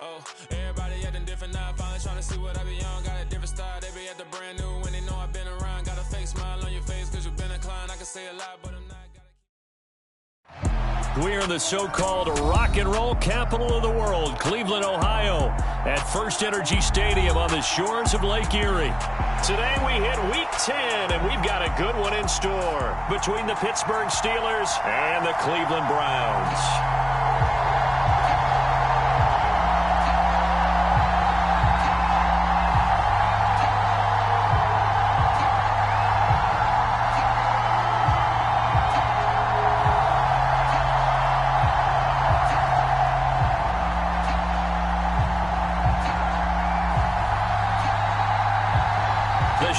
Oh, everybody acting different now. Finally trying to see what I be on. Got a different style. They be at the brand new when they know I've been around. Got a fake smile on your face because you've been inclined. I can say a lot, but I'm not. We're in the so-called rock and roll capital of the world, Cleveland, Ohio, at First Energy Stadium on the shores of Lake Erie. Today we hit Week 10, and we've got a good one in store between the Pittsburgh Steelers and the Cleveland Browns.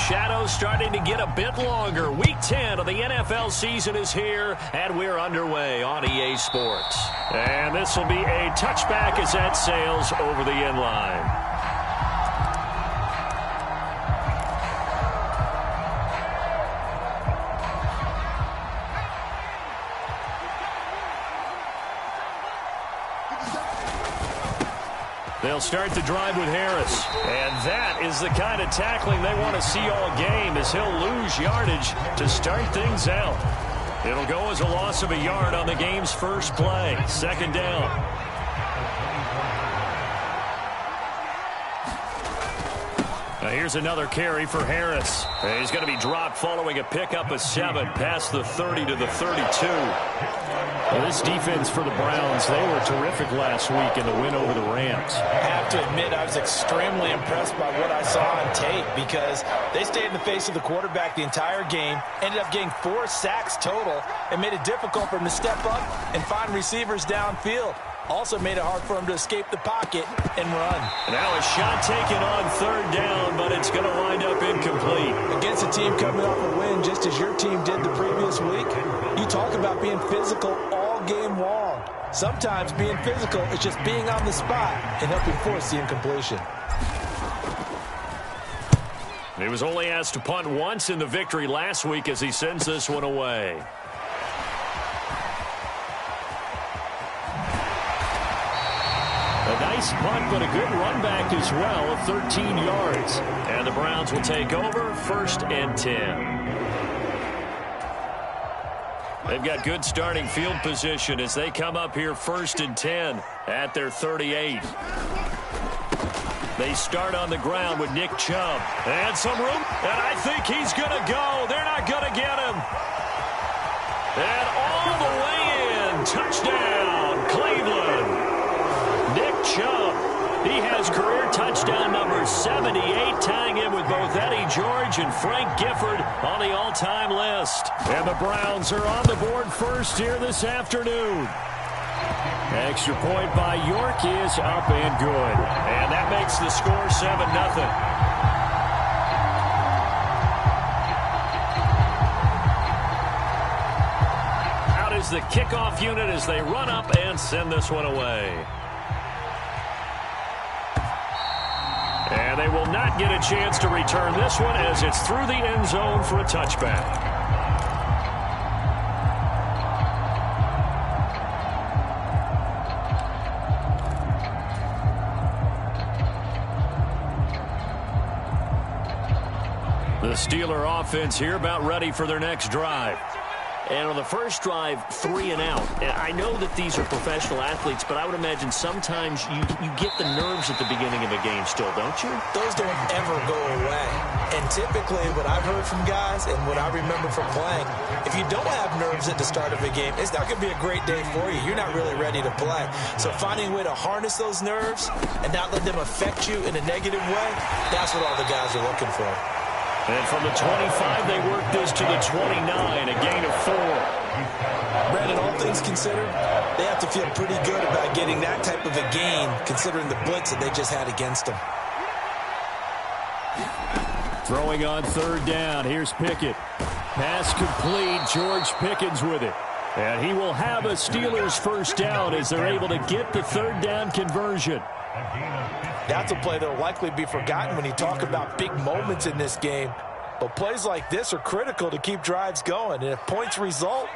Shadows starting to get a bit longer. Week 10 of the NFL season is here, and we're underway on EA Sports. And this will be a touchback as that sails over the end line. They'll start the drive with Harris. And that is the kind of tackling they want to see all game, as he'll lose yardage to start things out. It'll go as a loss of a yard on the game's first play. Second down. Now here's another carry for Harris. He's going to be dropped following a pickup of 7 past the 30 to the 32. Well, this defense for the Browns, they were terrific last week in the win over the Rams. I have to admit, I was extremely impressed by what I saw on tape because they stayed in the face of the quarterback the entire game, ended up getting 4 sacks total, and made it difficult for him to step up and find receivers downfield. Also made it hard for him to escape the pocket and run. Now a shot taken on third down, but it's going to wind up incomplete. Against a team coming off a win just as your team did the previous week, you talk about being physical all game long. Sometimes being physical is just being on the spot and helping force the incompletion. He was only asked to punt once in the victory last week as he sends this one away. A nice punt, but a good run back as well of 13 yards. And the Browns will take over, 1st and 10. They've got good starting field position as they come up here 1st and 10 at their 38. They start on the ground with Nick Chubb. And some room, and I think he's going to go. They're not going to get him. And all the way in, touchdown, Cleveland. Nick Chubb, he has career touchdown number 78, tying him with both Eddie George and Frank Gifford on the all-time list. And the Browns are on the board first here this afternoon. Extra point by York is up and good. And that makes the score 7-0. Out is the kickoff unit as they run up and send this one away. And they will not get a chance to return this one as it's through the end zone for a touchback. The Steeler offense here about ready for their next drive. And on the first drive, 3 and out. And I know that these are professional athletes, but I would imagine sometimes you get the nerves at the beginning of a game still, don't you? Those don't ever go away. And typically what I've heard from guys and what I remember from playing, if you don't have nerves at the start of a game, it's not going to be a great day for you. You're not really ready to play. So finding a way to harness those nerves and not let them affect you in a negative way, that's what all the guys are looking for. And from the 25, they work this to the 29, a gain of 4. Brandon, all things considered, they have to feel pretty good about getting that type of a gain, considering the blitz that they just had against them. Throwing on third down, here's Pickett. Pass complete, George Pickens with it. And he will have a Steelers first down as they're able to get the third down conversion. That's a play that will likely be forgotten when you talk about big moments in this game. But plays like this are critical to keep drives going. And if points result,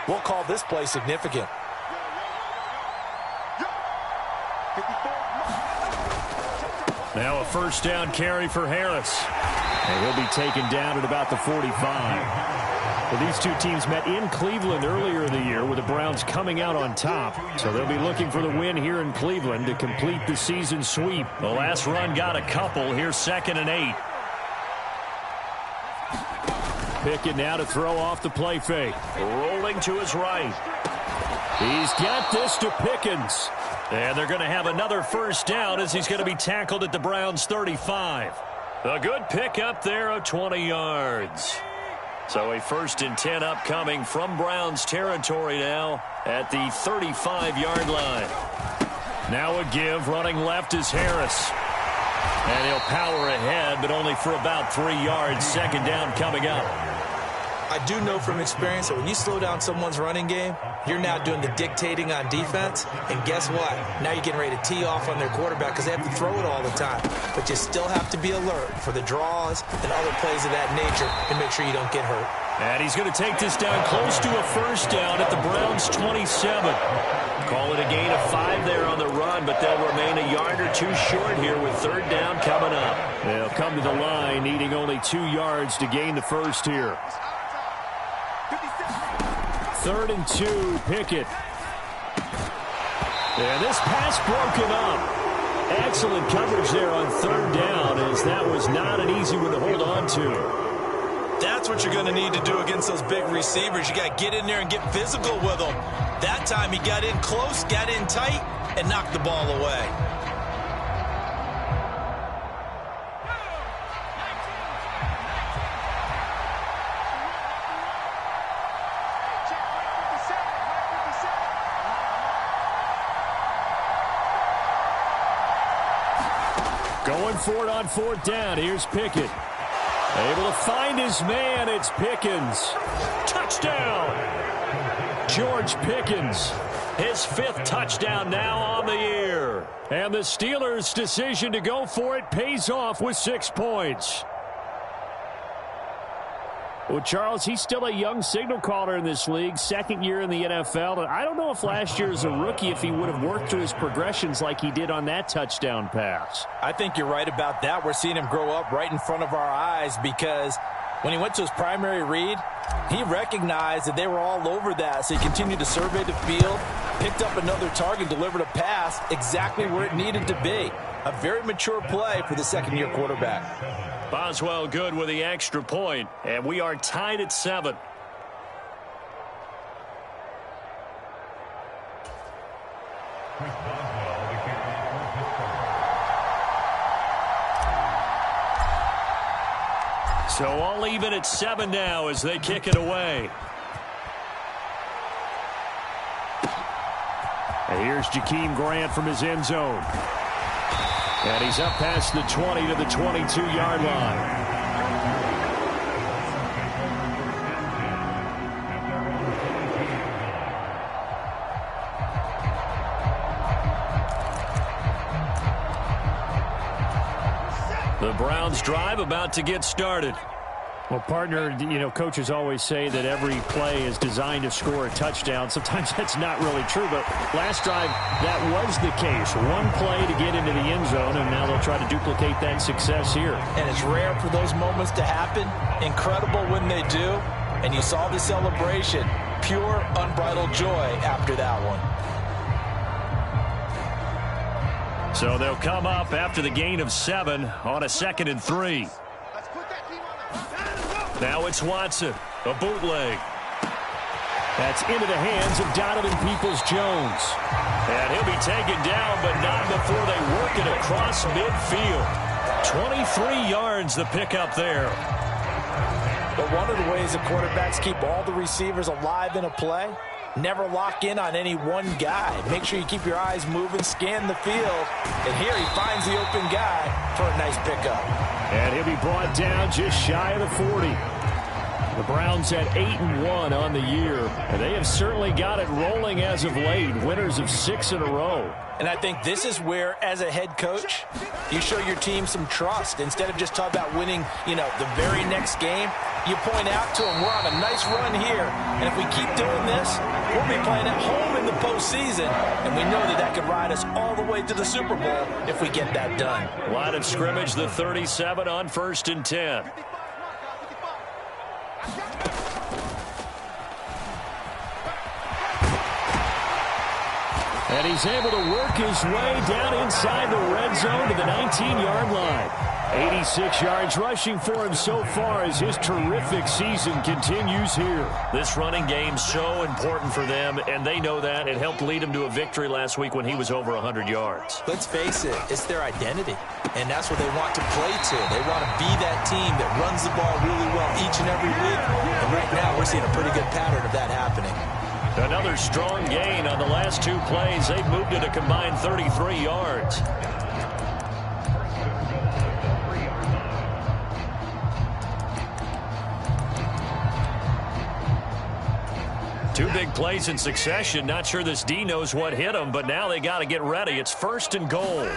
we'll call this play significant. Now a first down carry for Harris. And he'll be taken down at about the 45. Well, these two teams met in Cleveland earlier in the year with the Browns coming out on top. So they'll be looking for the win here in Cleveland to complete the season sweep. The last run got a couple. Here's 2nd and 8. Pickett now to throw off the play fake. Rolling to his right. He's got this to Pickens. And they're going to have another first down as he's going to be tackled at the Browns' 35. A good pick up there of 20 yards. So a 1st and 10 upcoming from Browns territory now at the 35-yard line. Now a give. Running left is Harris. And he'll power ahead, but only for about 3 yards. 2nd down coming up. I do know from experience that when you slow down someone's running game, you're now doing the dictating on defense. And guess what? Now you're getting ready to tee off on their quarterback because they have to throw it all the time. But you still have to be alert for the draws and other plays of that nature to make sure you don't get hurt. And he's going to take this down close to a first down at the Browns' 27. Call it a gain of 5 there on the run, but they'll remain a yard or two short here with 3rd down coming up. They'll come to the line needing only 2 yards to gain the first here. 3rd and 2, Pickett. And this pass broken up. Excellent coverage there on 3rd down, as that was not an easy one to hold on to. That's what you're going to need to do against those big receivers. You got to get in there and get physical with them. That time he got in close, got in tight, and knocked the ball away. Going for it on 4th down. Here's Pickett. Able to find his man. It's Pickens. Touchdown! George Pickens. His 5th touchdown now on the year. And the Steelers' decision to go for it pays off with 6 points. Well, Charles, he's still a young signal caller in this league, 2nd year in the NFL. And I don't know if last year as a rookie, if he would have worked through his progressions like he did on that touchdown pass. I think you're right about that. We're seeing him grow up right in front of our eyes because when he went to his primary read, he recognized that they were all over that. So he continued to survey the field, picked up another target, delivered a pass exactly where it needed to be. A very mature play for the 2nd-year quarterback. Boswell good with the extra point, and we are tied at 7. So all even at 7 now as they kick it away. And here's Jakeem Grant from his end zone. And he's up past the 20 to the 22-yard line. The Browns drive about to get started. Well, partner, you know, coaches always say that every play is designed to score a touchdown. Sometimes that's not really true, but last drive, that was the case. One play to get into the end zone, and now they'll try to duplicate that success here. And it's rare for those moments to happen. Incredible when they do. And you saw the celebration. Pure, unbridled joy after that one. So they'll come up after the gain of 7 on a 2nd and 3. Now it's Watson, a bootleg. That's into the hands of Donovan Peoples-Jones. And he'll be taken down, but not before they work it across midfield. 23 yards the pickup there. But one of the ways the quarterbacks keep all the receivers alive in a play, never lock in on any one guy. Make sure you keep your eyes moving, scan the field. And here he finds the open guy for a nice pickup. And he'll be brought down just shy of the 40. The Browns at 8-1 on the year, and they have certainly got it rolling as of late, winners of 6 in a row. And I think this is where, as a head coach, you show your team some trust. Instead of just talking about winning, the very next game, you point out to them, we're on a nice run here, and if we keep doing this, we'll be playing at home in the postseason, and we know that could ride us all the way to the Super Bowl if we get that done. Line of scrimmage, the 37 on 1st and 10. And he's able to work his way down inside the red zone to the 19-yard line. 86 yards rushing for him so far as his terrific season continues here. This running game's so important for them, and they know that. It helped lead him to a victory last week when he was over 100 yards. Let's face it, it's their identity, and that's what they want to play to. They want to be that team that runs the ball really well each and every week, and right now we're seeing a pretty good pattern of that happening. Another strong gain on the last 2 plays. They've moved it a combined 33 yards. Two big plays in succession. Not sure this D knows what hit him, but now they got to get ready. It's 1st and goal.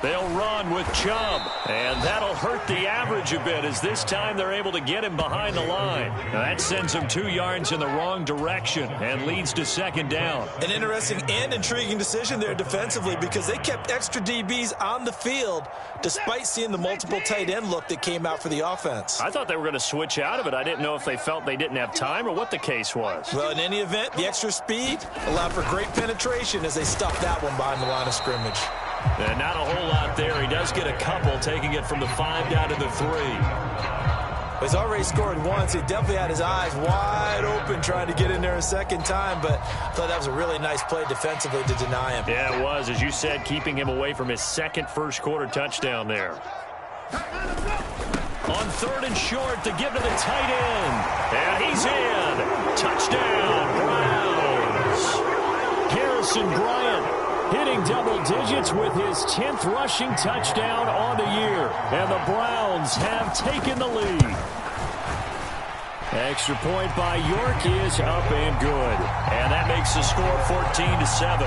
They'll run with Chubb, and that'll hurt the average a bit as this time they're able to get him behind the line. Now that sends him 2 yards in the wrong direction and leads to 2nd down. An interesting and intriguing decision there defensively because they kept extra DBs on the field despite seeing the multiple tight end look that came out for the offense. I thought they were going to switch out of it. I didn't know if they felt they didn't have time or what the case was. Well, in any event, the extra speed allowed for great penetration as they stuffed that one behind the line of scrimmage. And not a whole lot there. He does get a couple, taking it from the 5 down to the 3. He's already scored once. He definitely had his eyes wide open trying to get in there a second time, but I thought that was a really nice play defensively to deny him. Yeah, it was. As you said, keeping him away from his second first-quarter touchdown there. On 3rd and short, to give to the tight end. And he's in. Touchdown, Browns. Harrison Bryant hitting double digits with his 10th rushing touchdown on the year. And the Browns have taken the lead. Extra point by York is up and good. And that makes the score 14-7.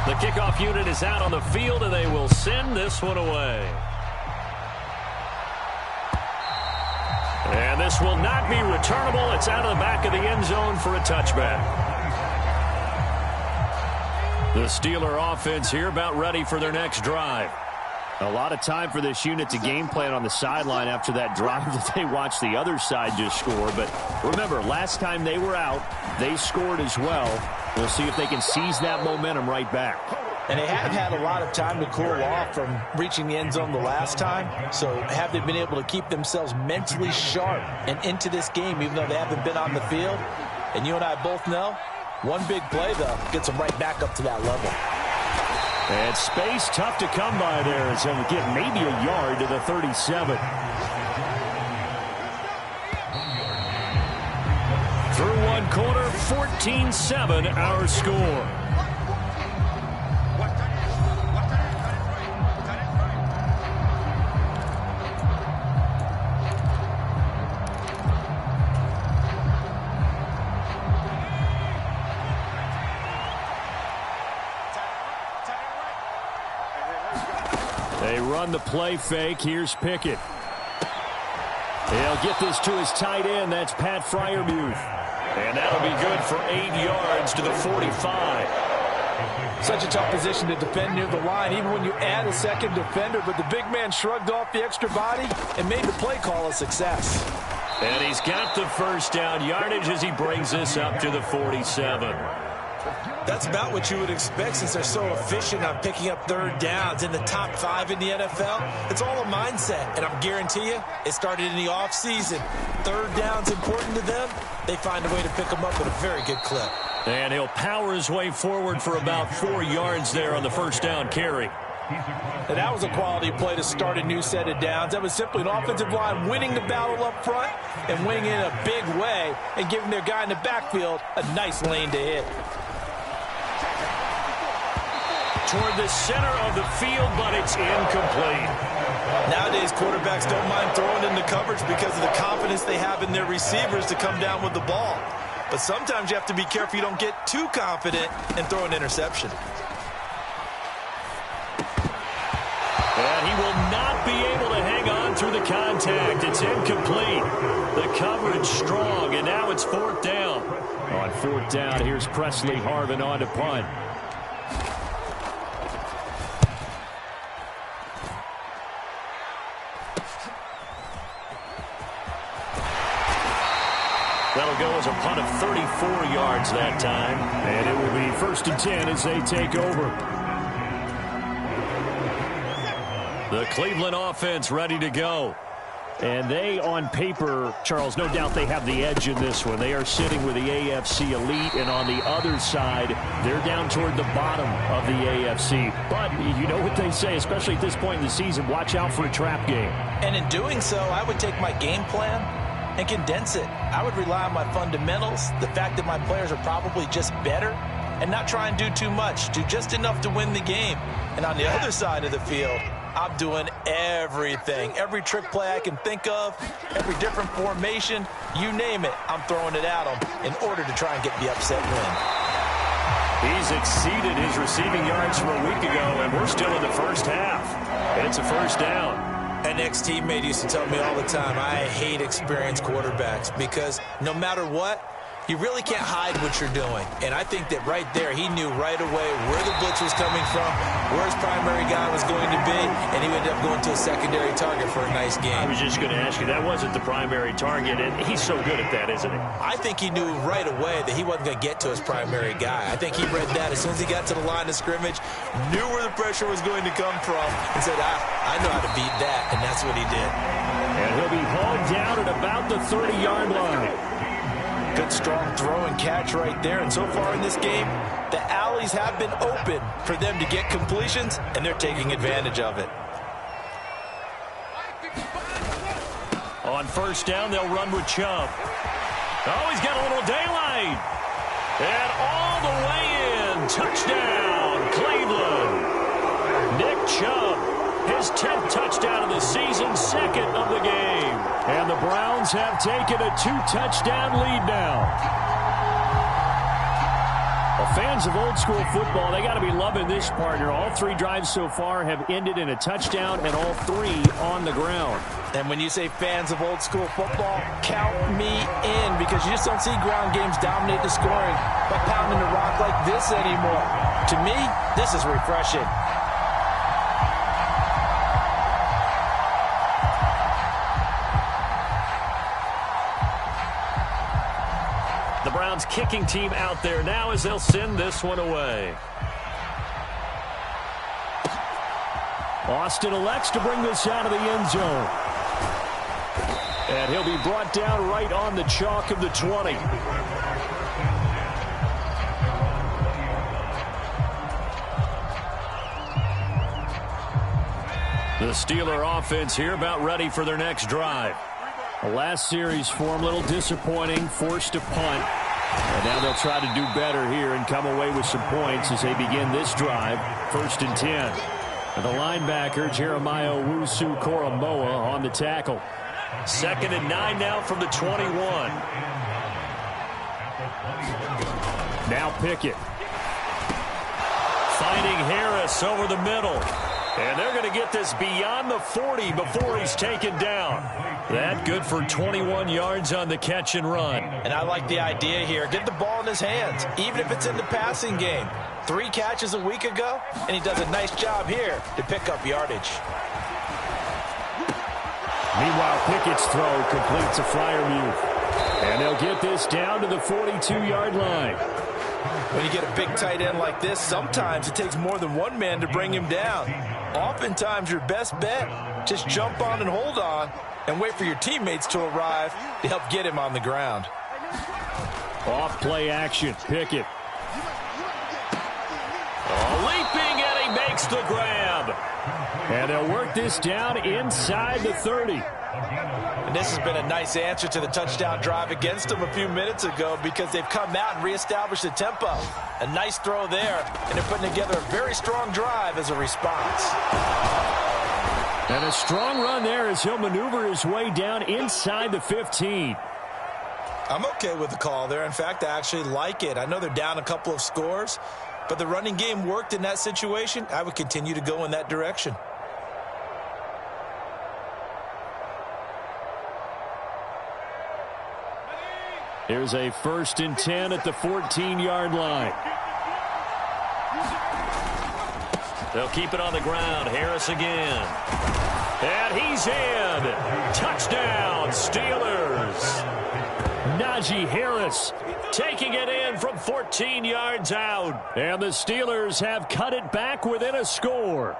The kickoff unit is out on the field, and they will send this one away. And this will not be returnable. It's out of the back of the end zone for a touchback. The Steeler offense here about ready for their next drive. A lot of time for this unit to game plan on the sideline after that drive that they watched the other side just score. But remember, last time they were out, they scored as well. We'll see if they can seize that momentum right back. And they have had a lot of time to cool off from reaching the end zone the last time. So have they been able to keep themselves mentally sharp and into this game even though they haven't been on the field? And you and I both know, one big play, though, gets them right back up to that level. And space tough to come by there as they'll get maybe a yard to the 37. Through one quarter, 14-7 our score. They run the play fake. Here's Pickett. He'll get this to his tight end. That's Pat Freiermuth. And that'll be good for 8 yards to the 45. Such a tough position to defend near the line, even when you add a second defender. But the big man shrugged off the extra body and made the play call a success. And he's got the first down yardage as he brings this up to the 47. That's about what you would expect since they're so efficient on picking up third downs in the top 5 in the NFL. It's all a mindset, and I guarantee you it started in the offseason. Third down's important to them. They find a way to pick them up at a very good clip. And he'll power his way forward for about 4 yards there on the first down carry. And that was a quality play to start a new set of downs. That was simply an offensive line winning the battle up front and winning in a big way and giving their guy in the backfield a nice lane to hit. toward the center of the field, but it's incomplete. Nowadays, quarterbacks don't mind throwing into coverage because of the confidence they have in their receivers to come down with the ball. But sometimes you have to be careful you don't get too confident and throw an interception. And he will not be able to hang on through the contact. It's incomplete. The coverage strong, and now it's fourth down. On fourth down, here's Presley Harvin on to punt. That'll go as a punt of 34 yards that time. And it will be 1st and 10 as they take over. The Cleveland offense ready to go. And they, on paper, Charles, no doubt they have the edge in this one. They are sitting with the AFC elite, and on the other side, they're down toward the bottom of the AFC. But you know what they say, especially at this point in the season, watch out for a trap game. And in doing so, I would take my game plan and condense it. I would rely on my fundamentals, the fact that my players are probably just better, and not try and do too much, do just enough to win the game. And on the other side of the field, I'm doing everything. Every trick play I can think of, every different formation, you name it, I'm throwing it at them in order to try and get the upset win. He's exceeded his receiving yards from a week ago, and we're still in the first half. It's a first down. An ex-teammate used to tell me all the time, I hate experienced quarterbacks because no matter what, you really can't hide what you're doing. And I think that right there, he knew right away where the blitz was coming from, where his primary guy was going to be, and he ended up going to a secondary target for a nice game. I was just going to ask you, that wasn't the primary target, and he's so good at that, isn't he? I think he knew right away that he wasn't going to get to his primary guy. I think he read that as soon as he got to the line of scrimmage, knew where the pressure was going to come from, and said, I know how to beat that, and that's what he did. And he'll be hauled down at about the 30-yard line. Good, strong throw and catch right there. And so far in this game, the alleys have been open for them to get completions, and they're taking advantage of it. On first down, they'll run with Chubb. Oh, he's got a little daylight. And all the way in. Touchdown, Cleveland. Nick Chubb, his 10th touchdown of the season, 2nd of the game. And the Browns have taken a 2-touchdown lead now. Well, fans of old school football, they got to be loving this, partner. All 3 drives so far have ended in a touchdown, and all 3 on the ground. And when you say fans of old school football, count me in, because you just don't see ground games dominate the scoring by pounding the rock like this anymore. To me, this is refreshing. The Browns kicking team out there now as they'll send this one away. Austin elects to bring this out of the end zone. And he'll be brought down right on the chalk of the 20. The Steeler offense here about ready for their next drive. The last series for them, a little disappointing, forced to punt. And now they'll try to do better here and come away with some points as they begin this drive. 1st and 10. And the linebacker, Jeremiah Owusu-Koramoah, on the tackle. 2nd and 9 now from the 21. Now Pickett. Finding Harris over the middle. And they're going to get this beyond the 40 before he's taken down. That good for 21 yards on the catch and run. And I like the idea here. Get the ball in his hands, even if it's in the passing game. 3 catches a week ago, and he does a nice job here to pick up yardage. Meanwhile, Pickett's throw completes a flyer move. And they'll get this down to the 42-yard line. When you get a big tight end like this, sometimes it takes more than one man to bring him down. Oftentimes, your best bet, just jump on and hold on and wait for your teammates to arrive to help get him on the ground. Off play action, Pickett. Oh, leaping, and he makes the grab. And they'll work this down inside the 30. And this has been a nice answer to the touchdown drive against them a few minutes ago because they've come out and reestablished the tempo. A nice throw there, and they're putting together a very strong drive as a response. And a strong run there as he'll maneuver his way down inside the 15. I'm okay with the call there. In fact, I actually like it. I know they're down a couple of scores, but the running game worked in that situation. I would continue to go in that direction. Here's a 1st and 10 at the 14-yard line. They'll keep it on the ground. Harris again. And he's in. Touchdown, Steelers. Najee Harris taking it in from 14 yards out. And the Steelers have cut it back within a score.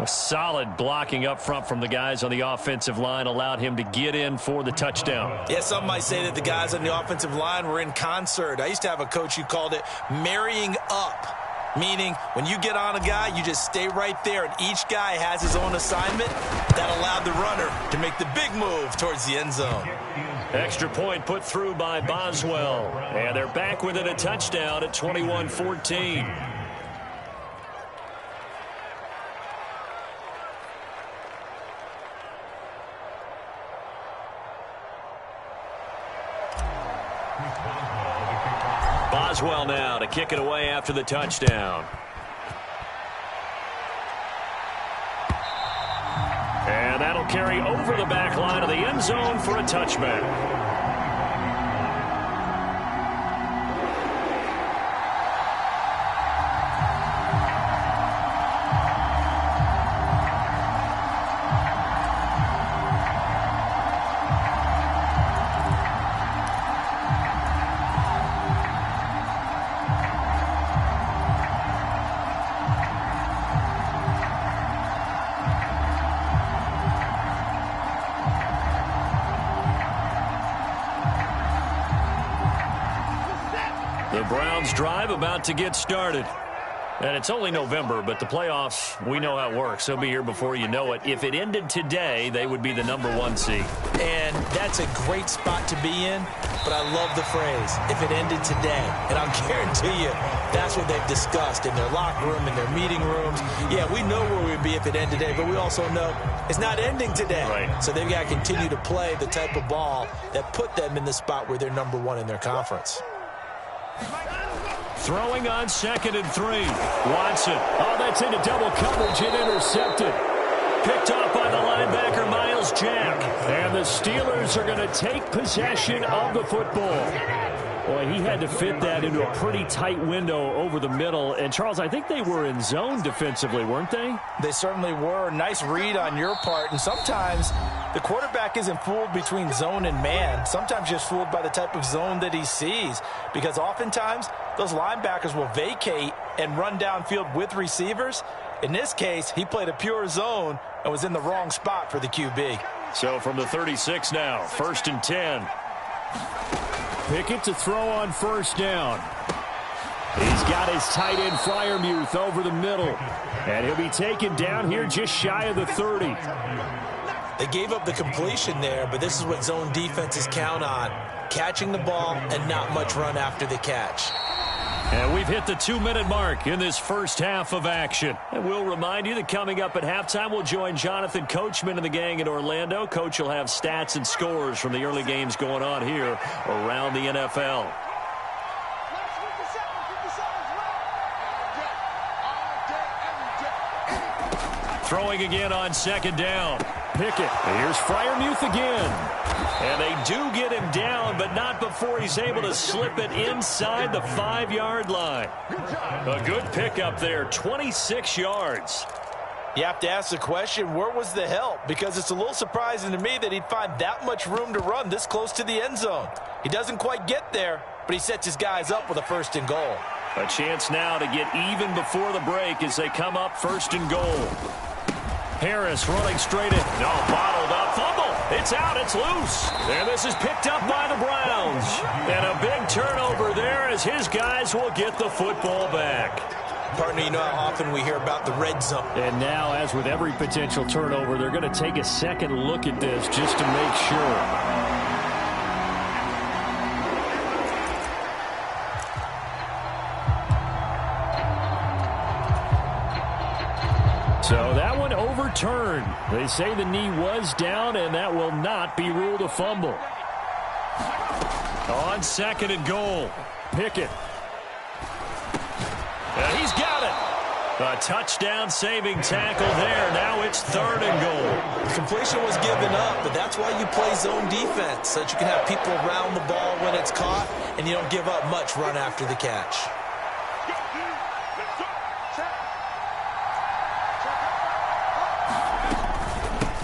A solid blocking up front from the guys on the offensive line allowed him to get in for the touchdown. Yeah, some might say that the guys on the offensive line were in concert. I used to have a coach who called it marrying up, meaning when you get on a guy, you just stay right there, and each guy has his own assignment. That allowed the runner to make the big move towards the end zone. Extra point put through by Boswell. And they're back within a touchdown at 21-14. Boswell now to kick it away after the touchdown. And that'll carry over the back line of the end zone for a touchback. Drive about to get started. And it's only November, but the playoffs, we know how it works. They'll be here before you know it. If it ended today, they would be the #1 seed. And that's a great spot to be in, but I love the phrase, if it ended today. And I'll guarantee you, that's what they've discussed in their locker room, in their meeting rooms. Yeah, we know where we'd be if it ended today, but we also know it's not ending today. Right. So they've got to continue to play the type of ball that put them in the spot where they're #1 in their conference. Throwing on 2nd and 3. Watson. Oh, that's into double coverage and intercepted. Picked off by the linebacker, Miles Jack. And the Steelers are going to take possession of the football. Boy, he had to fit that into a pretty tight window over the middle. And, Charles, I think they were in zone defensively, weren't they? They certainly were. Nice read on your part. And sometimes the quarterback isn't fooled between zone and man. Sometimes just fooled by the type of zone that he sees. Because oftentimes, those linebackers will vacate and run downfield with receivers. In this case, he played a pure zone and was in the wrong spot for the QB. So from the 36 now, 1st and 10. Pickett to throw on 1st down. He's got his tight end Freiermuth over the middle. And he'll be taken down here just shy of the 30. They gave up the completion there, but this is what zone defenses count on. Catching the ball and not much run after the catch. And we've hit the 2-minute mark in this first half of action. And we'll remind you that coming up at halftime, we'll join Jonathan Coachman and the gang in Orlando. Coach will have stats and scores from the early games going on here around the NFL. Throwing again on 2nd down. Pickett. Here's Freiermuth again. And they do get him down, but not before he's able to slip it inside the 5-yard line. A good pickup there, 26 yards. You have to ask the question, where was the help? Because it's a little surprising to me that he'd find that much room to run this close to the end zone. He doesn't quite get there, but he sets his guys up with a 1st and goal. A chance now to get even before the break as they come up 1st and goal. Harris running straight in. No, bottled up. Fumble. It's out. It's loose. And this is picked up by the Browns. And a big turnover there as his guys will get the football back. Partner, you know how often we hear about the red zone. And now, as with every potential turnover, they're going to take a second look at this just to make sure. So that one overturned. They say the knee was down, and that will not be ruled a fumble. On second and goal, Pickett. He's got it. A touchdown-saving tackle there. Now it's third and goal. The completion was given up, but that's why you play zone defense, so that you can have people around the ball when it's caught, and you don't give up much run after the catch.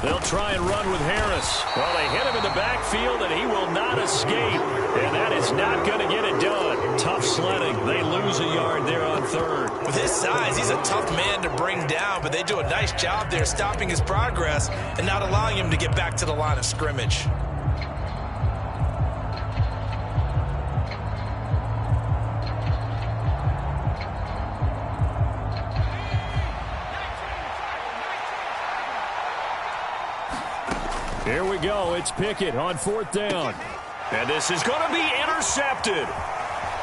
They'll try and run with Harris. Well, they hit him in the backfield, and he will not escape. And that is not going to get it done. Tough sledding. They lose a yard there on third. With his size, he's a tough man to bring down, but they do a nice job there stopping his progress and not allowing him to get back to the line of scrimmage. Here we go. It's Pickett on fourth down. And this is going to be intercepted.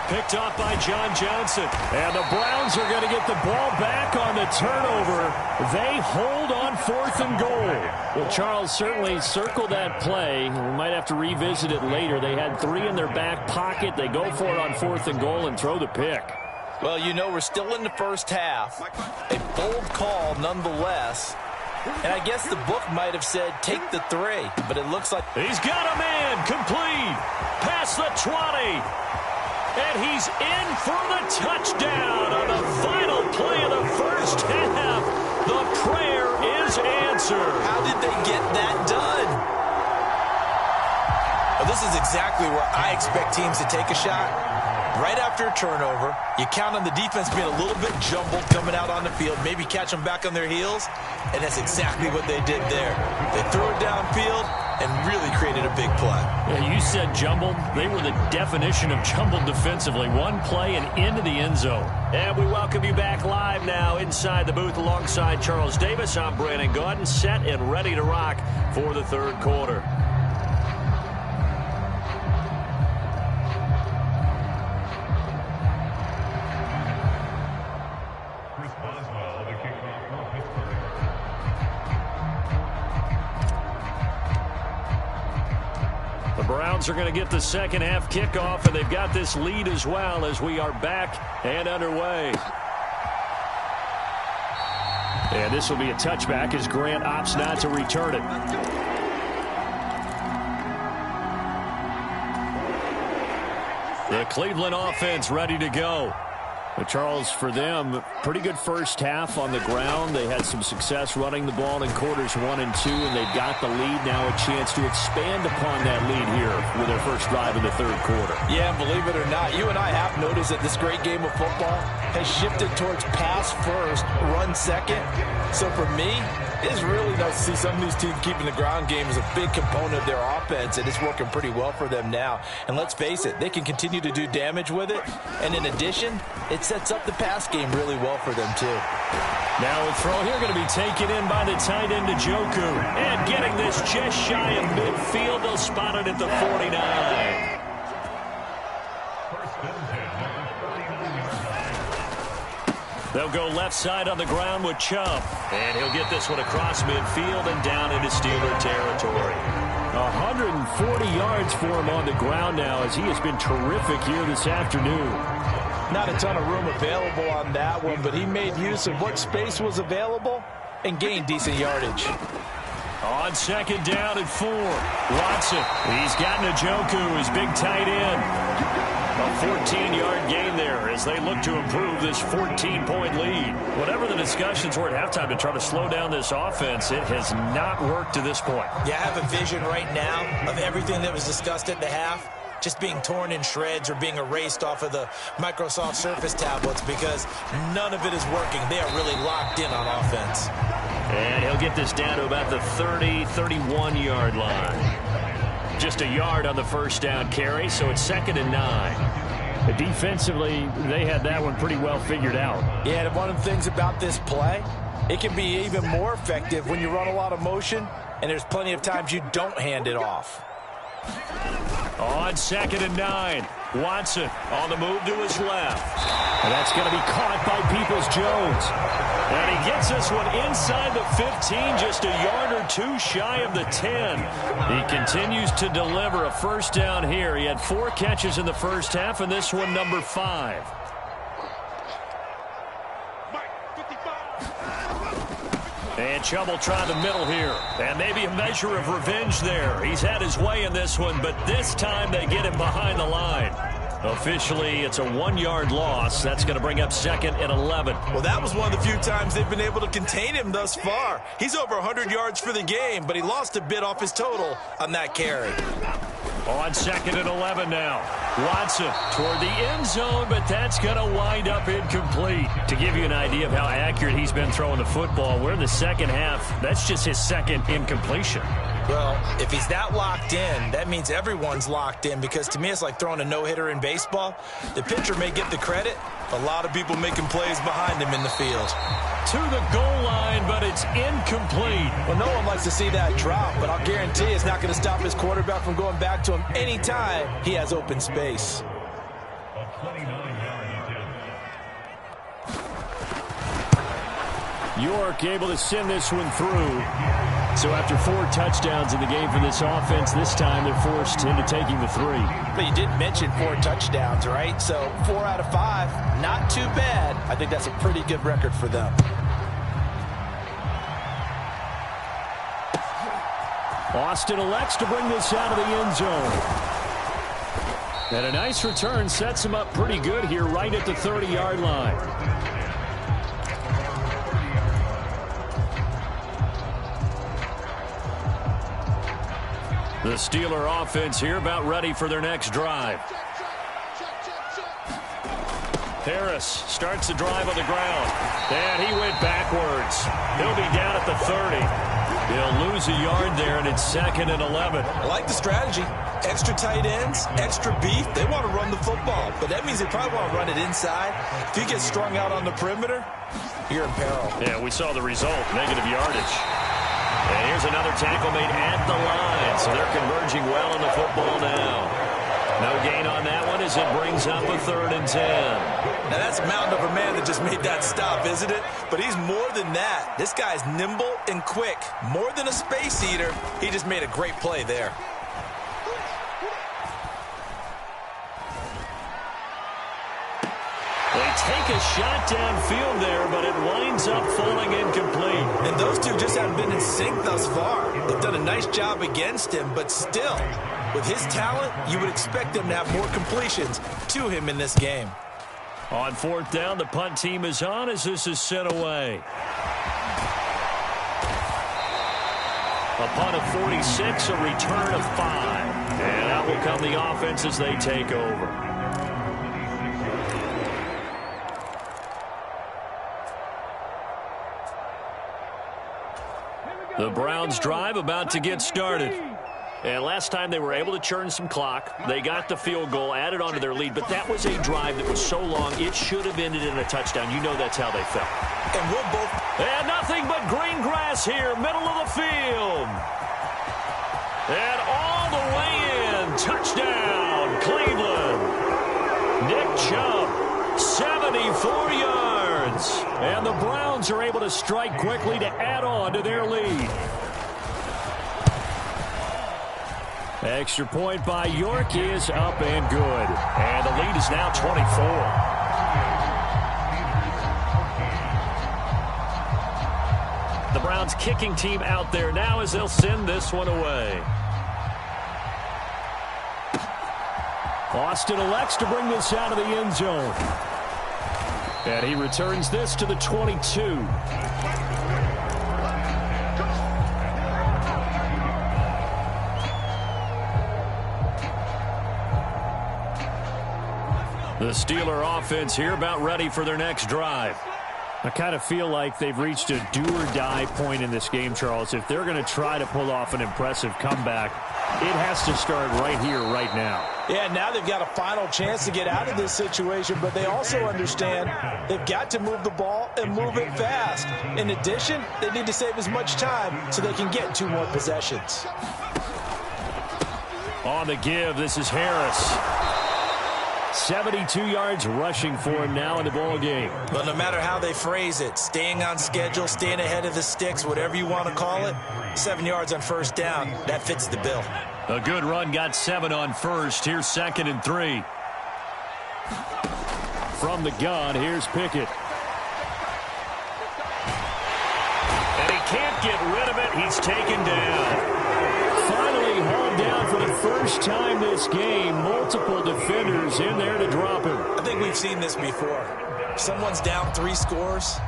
Picked off by John Johnson. And the Browns are going to get the ball back on the turnover. They hold on fourth and goal. Well, Charles, certainly circle that play. We might have to revisit it later. They had three in their back pocket. They go for it on fourth and goal and throw the pick. Well, you know, we're still in the first half. A bold call nonetheless. And I guess the book might have said take the 3, but it looks like he's got a man complete past the 20. And he's in for the touchdown on the final play of the first half. The prayer is answered. How did they get that done? Well, this is exactly where I expect teams to take a shot. Right after a turnover, you count on the defense being a little bit jumbled coming out on the field, maybe catch them back on their heels, and that's exactly what they did there. They threw it downfield and really created a big play. Yeah, you said jumbled. They were the definition of jumbled defensively. One play and into the end zone. And we welcome you back live now inside the booth alongside Charles Davis. I'm Brandon Gaudin, set and ready to rock for the third quarter. Browns are going to get the second half kickoff, and they've got this lead as well as we are back and underway. And this will be a touchback as Grant opts not to return it. The Cleveland offense ready to go. But Charles, for them, pretty good first half on the ground. They had some success running the ball in quarters 1 and 2, and they've got the lead now, a chance to expand upon that lead here with their first drive in the third quarter. Yeah, believe it or not, you and I have noticed that this great game of football has shifted towards pass first, run second. So for me, it's really nice to see some of these teams keeping the ground game as a big component of their offense, and it's working pretty well for them now. And let's face it, they can continue to do damage with it. And in addition, it sets up the pass game really well for them, too. Now a throw here going to be taken in by the tight end Njoku. And getting this just shy of midfield, they'll spot it at the 49. They'll go left side on the ground with Chubb. And he'll get this one across midfield and down into Steeler territory. 140 yards for him on the ground now as he has been terrific here this afternoon. Not a ton of room available on that one, but he made use of what space was available and gained decent yardage. On second down and 4. Watson, he's got Njoku, his big tight end. A 14-yard gain there as they look to improve this 14-point lead. Whatever the discussions were at halftime to try to slow down this offense, it has not worked to this point. Yeah, I have a vision right now of everything that was discussed at the half just being torn in shreds or being erased off of the Microsoft Surface tablets because none of it is working. They are really locked in on offense. And he'll get this down to about the 30, 31-yard line. Just a yard on the first down carry, so it's 2nd and 9. Defensively, they had that one pretty well figured out. Yeah, and one of the things about this play, it can be even more effective when you run a lot of motion, and there's plenty of times you don't hand it off. On 2nd and 9, Watson on the move to his left. And that's going to be caught by Peoples-Jones. And he gets this one inside the 15, just a yard or two shy of the 10. He continues to deliver a first down here. He had 4 catches in the first half, and this one number 5. And Chubb will try the middle here. And maybe a measure of revenge there. He's had his way in this one, but this time they get him behind the line. Officially, it's a 1-yard loss. That's going to bring up 2nd and 11. Well, that was one of the few times they've been able to contain him thus far. He's over 100 yards for the game, but he lost a bit off his total on that carry. On 2nd and 11 now. Watson toward the end zone, but that's going to wind up incomplete. To give you an idea of how accurate he's been throwing the football, we're in the second half. That's just his 2nd incompletion. Well, if he's that locked in, that means everyone's locked in, because to me it's like throwing a no-hitter in baseball. The pitcher may get the credit. A lot of people making plays behind him in the field. To the goal line, but it's incomplete. Well, no one likes to see that drop, but I'll guarantee it's not going to stop his quarterback from going back to him anytime he has open space. York able to send this one through. So after 4 touchdowns in the game for this offense, this time they're forced into taking the 3. But you did mention 4 touchdowns, right? So 4 out of 5, not too bad. I think that's a pretty good record for them. Austin elects to bring this out of the end zone. And a nice return sets him up pretty good here right at the 30-yard line. The Steeler offense here about ready for their next drive. Harris starts the drive on the ground. And he went backwards. He'll be down at the 30. He'll lose a yard there, and it's 2nd and 11. I like the strategy. Extra tight ends, extra beef. They want to run the football, but that means they probably want to run it inside. If you get strung out on the perimeter, you're in peril. Yeah, we saw the result, negative yardage. And here's another tackle made at the line, so they're converging well on the football now. No gain on that one as it brings up a 3rd and 10. Now that's a mountain of a man that just made that stop, isn't it? But he's more than that. This guy's nimble and quick. More than a space eater. He just made a great play there. They take a shot downfield there, but it winds up falling incomplete. And those two just haven't been in sync thus far. They've done a nice job against him, but still, with his talent, you would expect them to have more completions to him in this game. On 4th down, the punt team is on as this is sent away. A punt of 46, a return of 5. And out will come the offense as they take over. The Browns drive about to get started. And last time they were able to churn some clock. They got the field goal, added on to their lead. But that was a drive that was so long, it should have ended in a touchdown. You know that's how they felt. And we'll both... And nothing but green grass here, middle of the field. And all the way in. Touchdown, Cleveland. Nick Chubb, 74 yards. And the Browns are able to strike quickly to add on to their lead. Extra point by York is up and good. And the lead is now 24. The Browns kicking team out there now as they'll send this one away. Austin elects to bring this out of the end zone. And he returns this to the 22. The Steeler offense here about ready for their next drive. I kind of feel like they've reached a do-or-die point in this game, Charles. If they're going to try to pull off an impressive comeback, It has to start right here, right now. Yeah, now they've got a final chance to get out of this situation, but they also understand they've got to move the ball and move it fast. In addition, they need to save as much time so they can get 2 more possessions. On the give, this is Harris. 72 yards rushing for him now in the ball game. But no matter how they phrase it, staying on schedule, staying ahead of the sticks, whatever you want to call it, 7 yards on first down, that fits the bill. A good run got 7 on first. Here's 2nd and 3. From the gun, here's Pickett. And he can't get rid of it. He's taken down. Finally hauled down for the first time this game. Multiple defenders in there to drop him. I think we've seen this before. Someone's down 3 scores.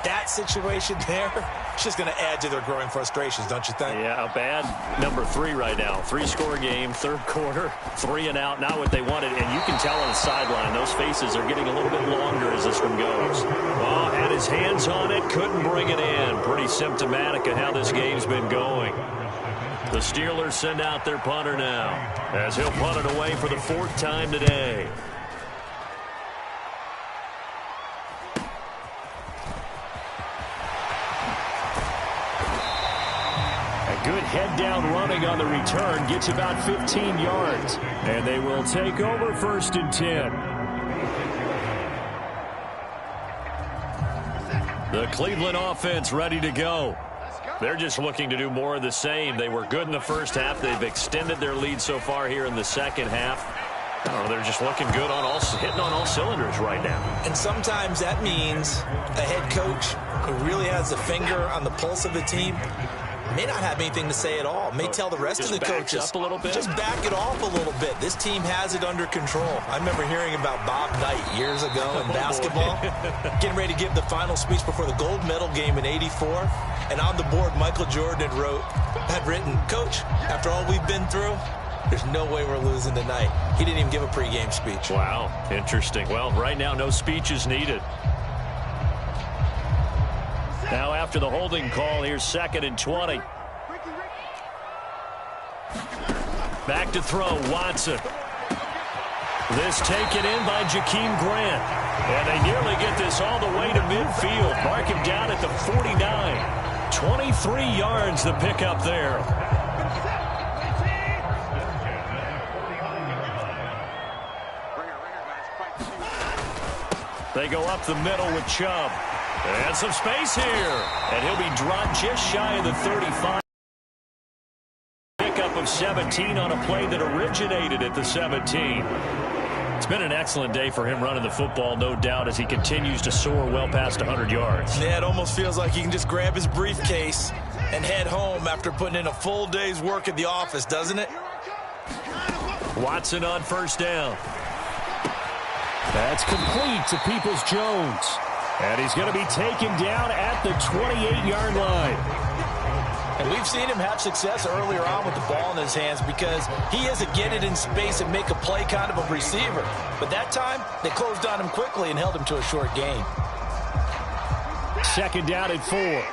That situation there, it's just going to add to their growing frustrations, don't you think? Yeah, a bad number 3 right now. 3-score game, third quarter, 3 and out. Not what they wanted, and you can tell on the sideline, those faces are getting a little bit longer as this one goes. Oh, had his hands on it, couldn't bring it in. Pretty symptomatic of how this game's been going. The Steelers send out their punter now, as he'll punt it away for the 4th time today. Good head-down running on the return. Gets about 15 yards. And they will take over 1st and 10. The Cleveland offense ready to go. They're just looking to do more of the same. They were good in the first half. They've extended their lead so far here in the second half. I don't know, they're just looking good on hitting on all cylinders right now. And sometimes that means a head coach who really has a finger on the pulse of the team may not have anything to say at all. May tell the rest of the coaches, up a little bit. Just back it off a little bit. This team has it under control. I remember hearing about Bob Knight years ago in basketball, getting ready to give the final speech before the gold medal game in '84. And on the board, Michael Jordan had written, "Coach, after all we've been through, there's no way we're losing tonight." He didn't even give a pregame speech. Wow, interesting. Well, right now, no speech is needed. Now after the holding call, here's 2nd and 20. Back to throw, Watson. This taken in by Jakeem Grant. And they nearly get this all the way to midfield. Mark him down at the 49. 23 yards the pickup there. They go up the middle with Chubb. And some space here. And he'll be dropped just shy of the 35. Pickup of 17 on a play that originated at the 17. It's been an excellent day for him running the football, no doubt, as he continues to soar well past 100 yards. Yeah, it almost feels like he can just grab his briefcase and head home after putting in a full day's work at the office, doesn't it? Watson on 1st down. That's complete to Peoples-Jones. And he's going to be taken down at the 28-yard line. And we've seen him have success earlier on with the ball in his hands because he is a get it in space and make a play kind of a receiver. But that time, they closed on him quickly and held him to a short gain. 2nd down and 4.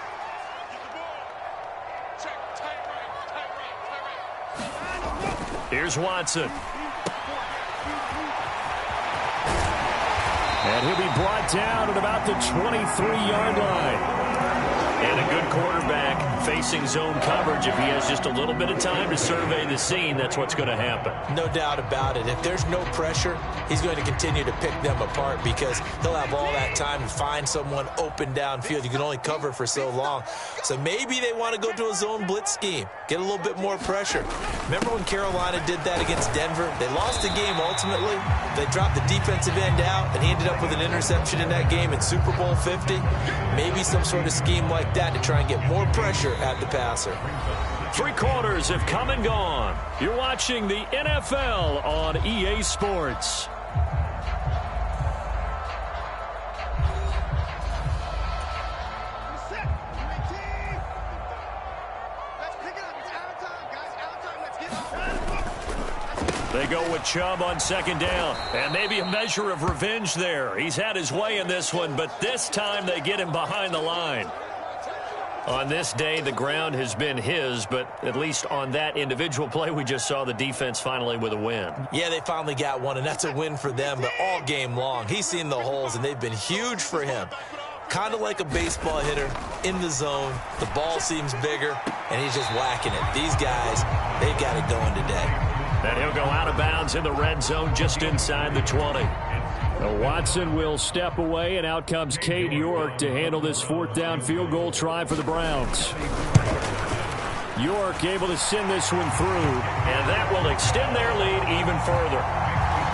Here's Watson. And he'll be brought down at about the 23-yard line. And a good quarterback facing zone coverage. If he has just a little bit of time to survey the scene, that's what's going to happen. No doubt about it. If there's no pressure, he's going to continue to pick them apart because he'll have all that time to find someone open downfield. You can only cover for so long. So maybe they want to go to a zone blitz scheme, get a little bit more pressure. Remember when Carolina did that against Denver? They lost the game ultimately. They dropped the defensive end out, and he ended up with an interception in that game in Super Bowl 50. Maybe some sort of scheme like that to try and get more pressure at the passer. 3 quarters have come and gone. You're watching the NFL on EA Sports. They go with Chubb on 2nd down. And maybe a measure of revenge there. He's had his way in this one, but this time they get him behind the line. On this day, the ground has been his, but at least on that individual play, we just saw the defense finally with a win. Yeah, they finally got one, and that's a win for them, but all game long, he's seen the holes, and they've been huge for him. Kind of like a baseball hitter in the zone. The ball seems bigger, and he's just whacking it. These guys, they've got it going today. And he'll go out of bounds in the red zone just inside the 20. Watson will step away, and out comes Cade York to handle this fourth down field goal try for the Browns. York able to send this one through, and that will extend their lead even further.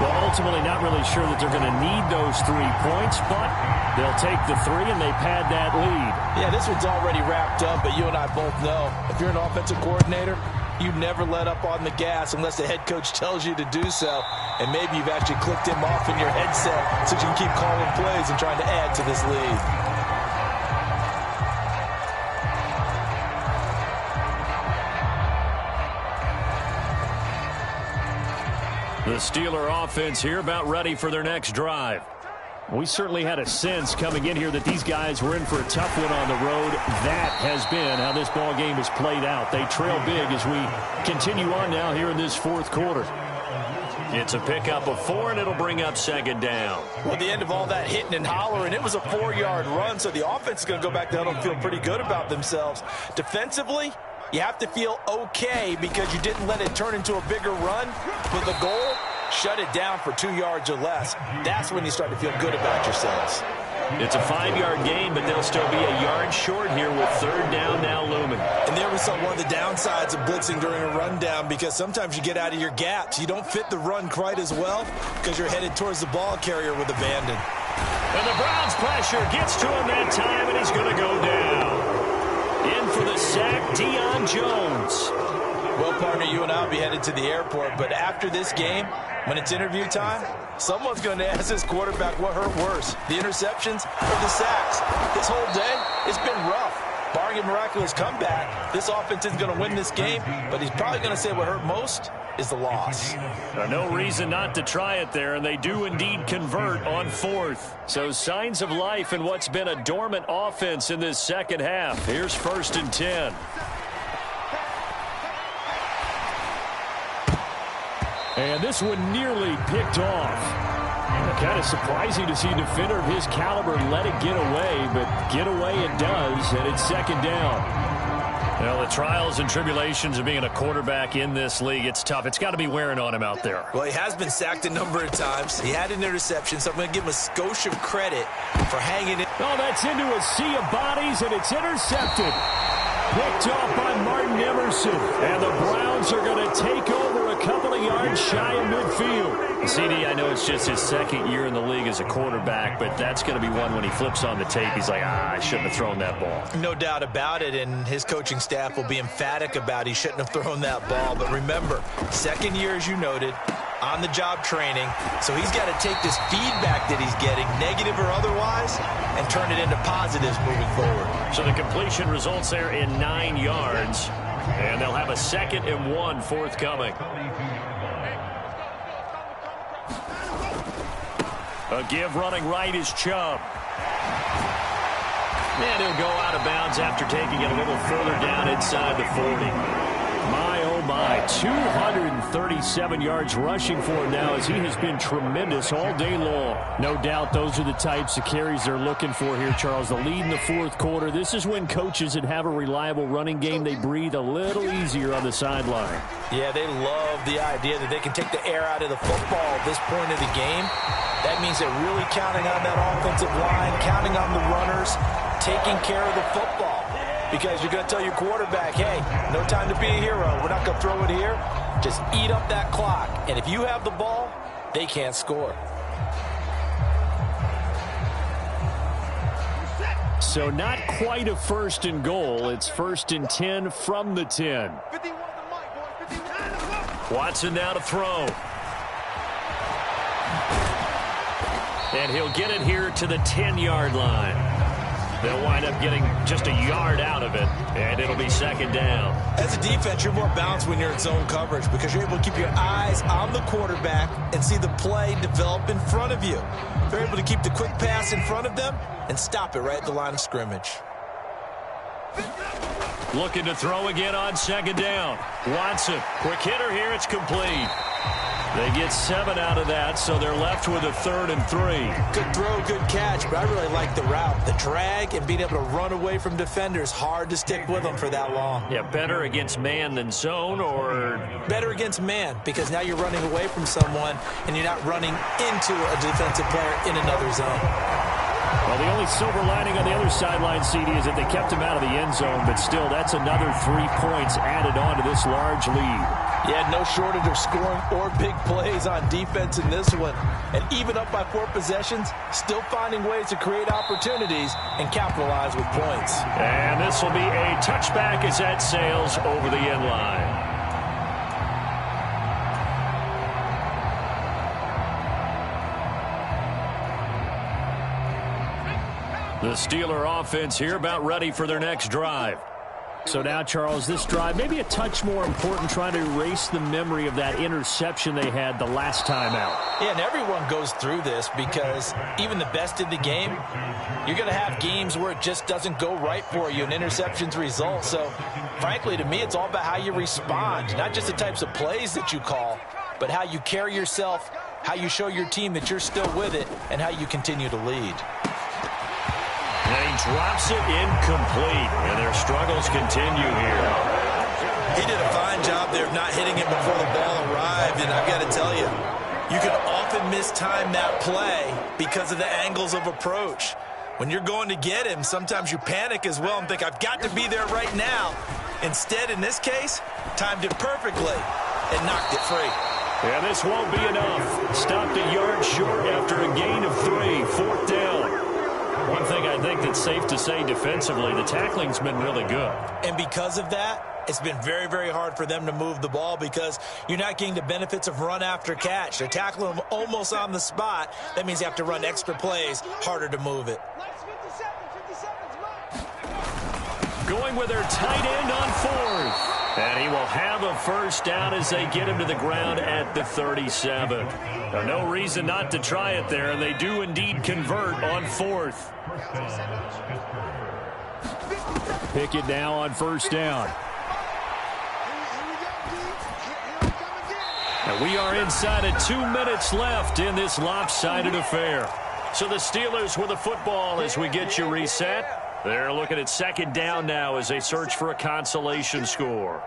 Well, ultimately not really sure that they're going to need those 3 points, but they'll take the 3 and they pad that lead. Yeah, this one's already wrapped up, but you and I both know if you're an offensive coordinator, you never let up on the gas unless the head coach tells you to do so. And maybe you've actually clicked him off in your headset so you can keep calling plays and trying to add to this lead. The Steeler offense here about ready for their next drive. We certainly had a sense coming in here that these guys were in for a tough one on the road. That has been how this ball game has played out. They trail big as we continue on now here in this fourth quarter. It's a pickup of 4, and it'll bring up second down. Well, at the end of all that hitting and hollering, it was a 4-yard run, so the offense is going to go back down and feel pretty good about themselves. Defensively, you have to feel okay because you didn't let it turn into a bigger run, but the goal, shut it down for 2 yards or less. That's when you start to feel good about yourselves. It's a 5-yard gain, but they'll still be a yard short here with third down now looming. And there we saw one of the downsides of blitzing during a rundown because sometimes you get out of your gaps. You don't fit the run quite as well because you're headed towards the ball carrier with abandon. And the Browns pressure gets to him that time, and he's going to go down. In for the sack, Deion Jones. Well, partner, you and I will be headed to the airport, but after this game, when it's interview time, someone's going to ask this quarterback what hurt worse, the interceptions or the sacks. This whole day, it's been rough. Barring a miraculous comeback, this offense isn't going to win this game, but he's probably going to say what hurt most is the loss. No reason not to try it there, and they do indeed convert on 4th. So signs of life in what's been a dormant offense in this second half. Here's 1st and 10. And this one nearly picked off. Kind of surprising to see a defender of his caliber let it get away, but get away it does, and it's second down. Well, the trials and tribulations of being a quarterback in this league, it's tough. It's got to be wearing on him out there. Well, he has been sacked a number of times. He had an interception, so I'm going to give him a skosh of credit for hanging it. Oh, that's into a sea of bodies, and it's intercepted. Picked off by Martin Emerson. And the Browns are going to take over a couple of yards shy of midfield. CD, I know it's just his second year in the league as a quarterback, but that's going to be one when he flips on the tape. He's like, I shouldn't have thrown that ball. No doubt about it, and his coaching staff will be emphatic about he shouldn't have thrown that ball. But remember, second year, as you noted, on-the-job training, so he's got to take this feedback that he's getting, negative or otherwise, and turn it into positives moving forward. So the completion results there in 9 yards, and they'll have a 2nd and 1 forthcoming. A give running right is Chubb. And he'll go out of bounds after taking it a little further down inside the 40. My, oh my, 237 yards rushing for him now as he has been tremendous all day long. No doubt those are the types of carries they're looking for here, Charles. The lead in the fourth quarter. This is when coaches that have a reliable running game, they breathe a little easier on the sideline. Yeah, they love the idea that they can take the air out of the football at this point of the game. That means they're really counting on that offensive line, counting on the runners, taking care of the football. Because you're going to tell your quarterback, hey, no time to be a hero. We're not going to throw it here. Just eat up that clock. And if you have the ball, they can't score. So not quite a 1st and goal. It's 1st and 10 from the 10. Watson now to throw. And he'll get it here to the 10-yard line. They'll wind up getting just a yard out of it, and it'll be 2nd down. As a defense, you're more balanced when you're in zone coverage because you're able to keep your eyes on the quarterback and see the play develop in front of you. They're able to keep the quick pass in front of them and stop it right at the line of scrimmage. Looking to throw again on second down. Watson, quick hitter here. It's complete. They get 7 out of that, so they're left with a 3rd and 3. Good throw, good catch, but I really like the route. The drag and being able to run away from defenders, hard to stick with them for that long. Yeah, better against man than zone, or? Better against man, because now you're running away from someone and you're not running into a defensive player in another zone. Well, the only silver lining on the other sideline, CD, is that they kept him out of the end zone, but still, that's another 3 points added on to this large lead. Yeah, no shortage of scoring or big plays on defense in this one. And even up by 4 possessions, still finding ways to create opportunities and capitalize with points. And this will be a touchback as that sails over the end line. The Steeler offense here about ready for their next drive. So now, Charles, this drive maybe a touch more important, trying to erase the memory of that interception they had the last time out. Yeah, and everyone goes through this because even the best in the game, you're going to have games where it just doesn't go right for you and interceptions result. So, frankly, to me, it's all about how you respond, not just the types of plays that you call, but how you carry yourself, how you show your team that you're still with it, and how you continue to lead. And he drops it incomplete, and their struggles continue here. He did a fine job there of not hitting it before the ball arrived, and I've got to tell you, you can often mistime that play because of the angles of approach. When you're going to get him, sometimes you panic as well and think, I've got to be there right now. Instead, in this case, timed it perfectly and knocked it free. And this won't be enough. Stopped a yard short after a gain of 3, 4th down. One thing I think that's safe to say defensively, the tackling's been really good. And because of that, it's been very, very hard for them to move the ball because you're not getting the benefits of run after catch. They're tackling them almost on the spot. That means you have to run extra plays, harder to move it. Going with their tight end on 4th. And he will have a first down as they get him to the ground at the 37. Now, no reason not to try it there, and they do indeed convert on 4th. Pickett now on first down. And we are inside of 2 minutes left in this lopsided affair. So the Steelers with the football as we get you reset. They're looking at second down now as they search for a consolation score.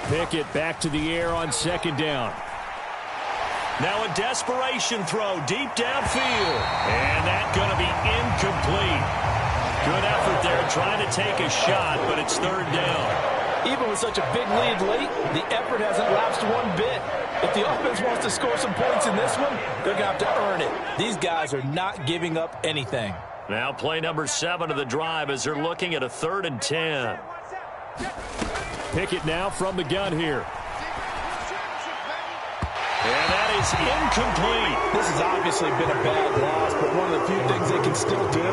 Pickett back to the air on second down. Now a desperation throw deep downfield. And that's going to be incomplete. Good effort there trying to take a shot, but it's 3rd down. Even with such a big lead late, the effort hasn't lapsed one bit. If the offense wants to score some points in this one, they're going to have to earn it. These guys are not giving up anything. Now play number 7 of the drive as they're looking at a 3rd and 10. Pickett now from the gun here. And that is incomplete. This has obviously been a bad loss, but one of the few things they can still do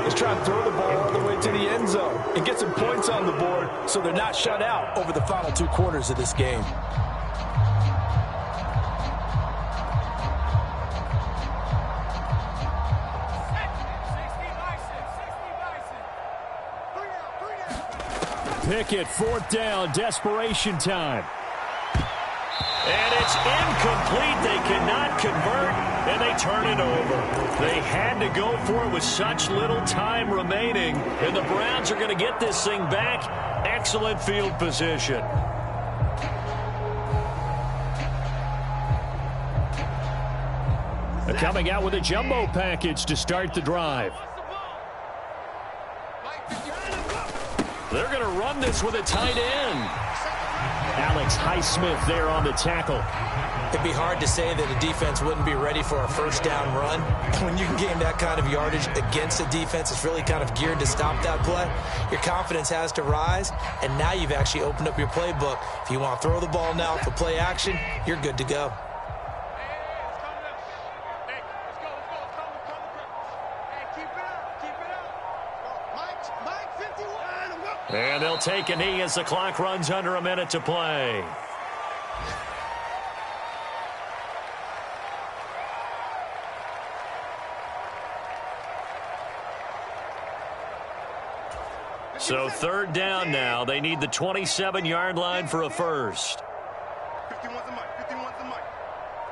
is try and throw the ball all the way to the end zone and get some points on the board so they're not shut out over the final 2 quarters of this game. Pickett, 4th down, desperation time. And it's incomplete. They cannot convert, and they turn it over. They had to go for it with such little time remaining, and the Browns are going to get this thing back. Excellent field position. Coming out with a jumbo package to start the drive. They're going to run this with a tight end. Alex Highsmith there on the tackle. It'd be hard to say that a defense wouldn't be ready for a first down run. When you can gain that kind of yardage against a defense that's really kind of geared to stop that play, your confidence has to rise, and now you've actually opened up your playbook. If you want to throw the ball now for play action, you're good to go. And they'll take a knee as the clock runs under a minute to play. So third down now. They need the 27-yard line for a first. 51's the mic. 51's the mic.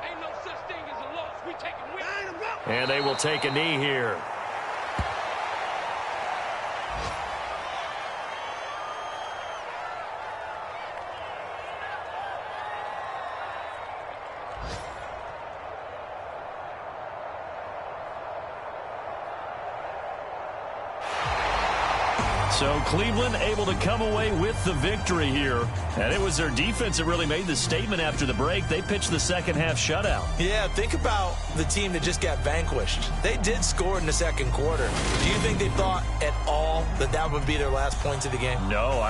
Ain't no such thing as a loss. We take a win. And they will take a knee here. So Cleveland able to come away with the victory here. And it was their defense that really made the statement after the break. They pitched the second half shutout. Yeah, think about the team that just got vanquished. They did score in the second quarter. Do you think they thought at all that that would be their last points of the game? No,